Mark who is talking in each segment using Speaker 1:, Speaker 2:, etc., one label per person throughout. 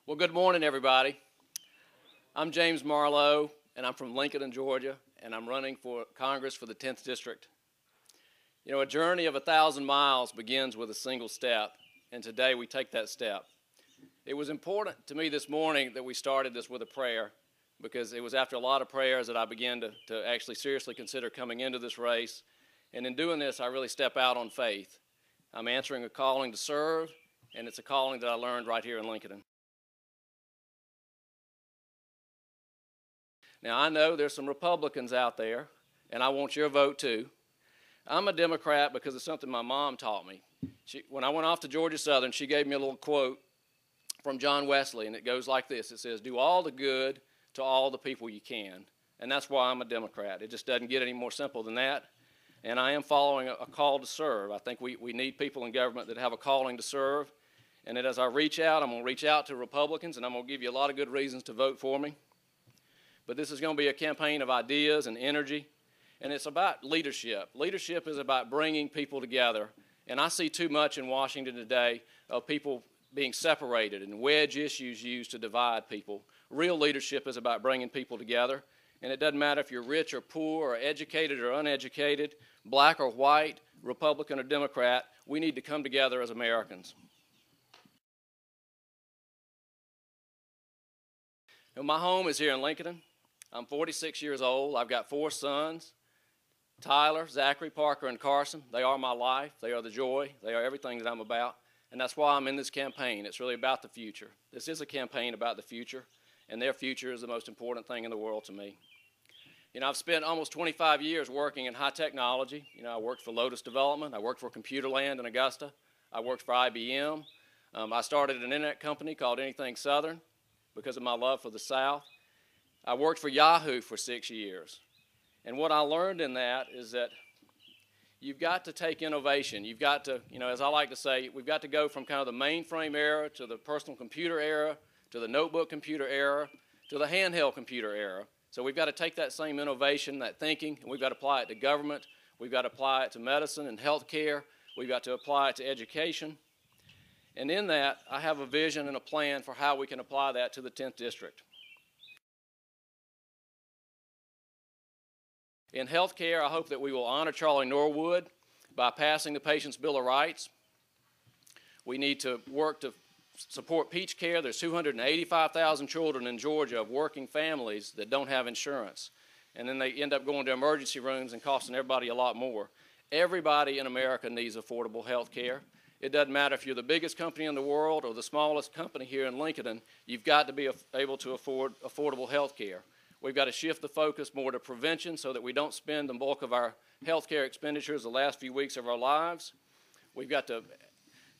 Speaker 1: Well, good morning, everybody. I'm James Marlow, and I'm from Lincoln, Georgia, and I'm running for Congress for the 10th District. You know, a journey of 1,000 miles begins with a single step, and today we take that step. It was important to me this morning that we started this with a prayer, because it was after a lot of prayers that I began to actually seriously consider coming into this race, and in doing this, I really step out on faith. I'm answering a calling to serve, and it's a calling that I learned right here in Lincoln. Now, I know there's some Republicans out there, and I want your vote too. I'm a Democrat because it's something my mom taught me. When I went off to Georgia Southern, she gave me a little quote from John Wesley, and it goes like this. It says, "Do all the good to all the people you can." And that's why I'm a Democrat. It just doesn't get any more simple than that. And I am following a call to serve. I think we need people in government that have a calling to serve. And that as I reach out, I'm going to reach out to Republicans, and I'm going to give you a lot of good reasons to vote for me. But this is going to be a campaign of ideas and energy, and it's about leadership. Leadership is about bringing people together, and I see too much in Washington today of people being separated and wedge issues used to divide people. Real leadership is about bringing people together, and it doesn't matter if you're rich or poor or educated or uneducated, black or white, Republican or Democrat. We need to come together as Americans. Now, my home is here in Lincoln. I'm 46 years old. I've got 4 sons, Tyler, Zachary, Parker, and Carson. They are my life. They are the joy. They are everything that I'm about. And that's why I'm in this campaign. It's really about the future. This is a campaign about the future, and their future is the most important thing in the world to me. You know, I've spent almost 25 years working in high technology. You know, I worked for Lotus Development. I worked for Computerland in Augusta. I worked for IBM. I started an internet company called Anything Southern because of my love for the South. I worked for Yahoo for 6 years. And what I learned in that is that you've got to take innovation. You've got to, you know, as I like to say, we've got to go from kind of the mainframe era to the personal computer era to the notebook computer era to the handheld computer era. So we've got to take that same innovation, that thinking, and we've got to apply it to government. We've got to apply it to medicine and health care. We've got to apply it to education. And in that, I have a vision and a plan for how we can apply that to the 10th District. In health care, I hope that we will honor Charlie Norwood by passing the Patient's Bill of Rights. We need to work to support Peach Care. There's 285,000 children in Georgia of working families that don't have insurance. And then they end up going to emergency rooms and costing everybody a lot more. Everybody in America needs affordable health care. It doesn't matter if you're the biggest company in the world or the smallest company here in Lincoln, you've got to be able to afford affordable health care. We've got to shift the focus more to prevention so that we don't spend the bulk of our health care expenditures the last few weeks of our lives. We've got to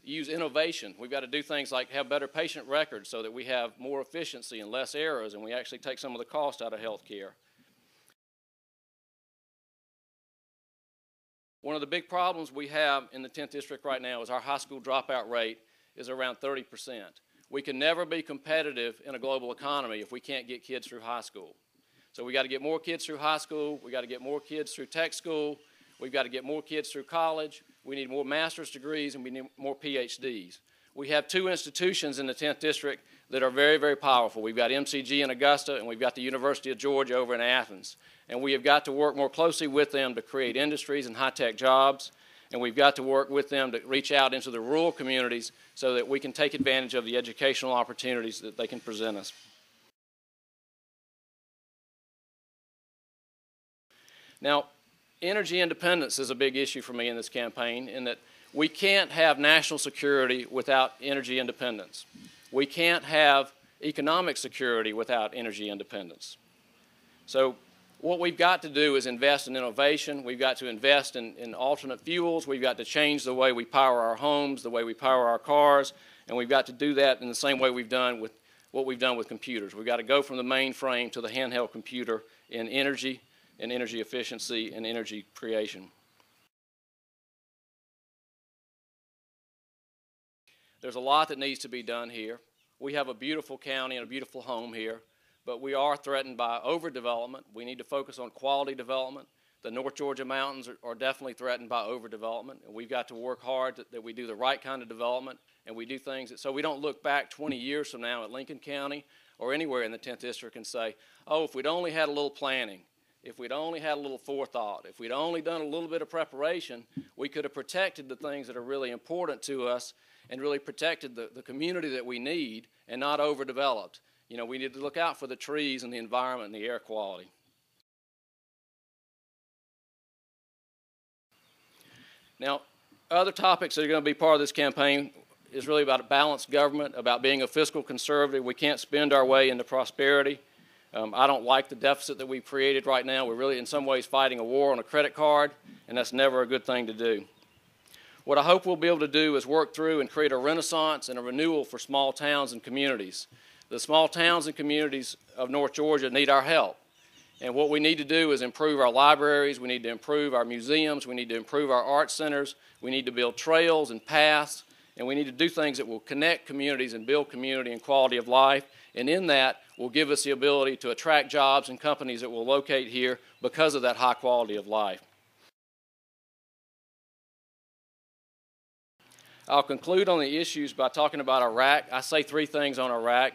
Speaker 1: use innovation. We've got to do things like have better patient records so that we have more efficiency and less errors, and we actually take some of the cost out of health care. One of the big problems we have in the 10th District right now is our high school dropout rate is around 30%. We can never be competitive in a global economy if we can't get kids through high school. So we got to get more kids through high school. We got to get more kids through tech school. We've got to get more kids through college. We need more master's degrees, and we need more PhDs. We have 2 institutions in the 10th District that are very, very powerful. We've got MCG in Augusta, and we've got the University of Georgia over in Athens. And we have got to work more closely with them to create industries and high-tech jobs. And we've got to work with them to reach out into the rural communities so that we can take advantage of the educational opportunities that they can present us. Now, energy independence is a big issue for me in this campaign, in that we can't have national security without energy independence. We can't have economic security without energy independence. So what we've got to do is invest in innovation. We've got to invest in alternate fuels. We've got to change the way we power our homes, the way we power our cars, and we've got to do that in the same way we've done with what we've done with computers. We've got to go from the mainframe to the handheld computer in energy and energy efficiency and energy creation. There's a lot that needs to be done here. We have a beautiful county and a beautiful home here, but we are threatened by overdevelopment. We need to focus on quality development. The North Georgia mountains are definitely threatened by overdevelopment, and we've got to work hard that we do the right kind of development, and we do things so we don't look back 20 years from now at Lincoln County or anywhere in the 10th District and say, oh, if we'd only had a little planning, if we'd only had a little forethought, if we'd only done a little bit of preparation, we could have protected the things that are really important to us and really protected the community that we need and not overdeveloped. You know, we need to look out for the trees and the environment and the air quality. Now, other topics that are going to be part of this campaign is really about a balanced government, about being a fiscal conservative. We can't spend our way into prosperity. I don't like the deficit that we've created right now. We're really, in some ways, fighting a war on a credit card, and that's never a good thing to do. What I hope we'll be able to do is work through and create a renaissance and a renewal for small towns and communities. The small towns and communities of North Georgia need our help. And what we need to do is improve our libraries, we need to improve our museums, we need to improve our art centers, we need to build trails and paths, and we need to do things that will connect communities and build community and quality of life. And in that will give us the ability to attract jobs and companies that will locate here because of that high quality of life. I'll conclude on the issues by talking about Iraq. I say three things on Iraq.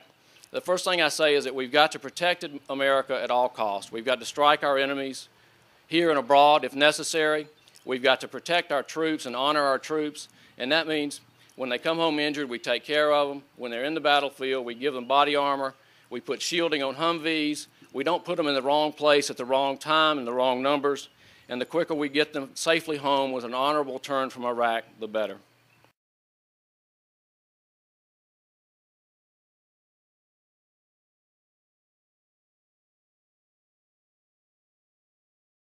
Speaker 1: The first thing I say is that we've got to protect America at all costs. We've got to strike our enemies here and abroad if necessary. We've got to protect our troops and honor our troops, and that means when they come home injured, we take care of them. When they're in the battlefield, we give them body armor. We put shielding on Humvees. We don't put them in the wrong place at the wrong time and the wrong numbers. And the quicker we get them safely home with an honorable return from Iraq, the better.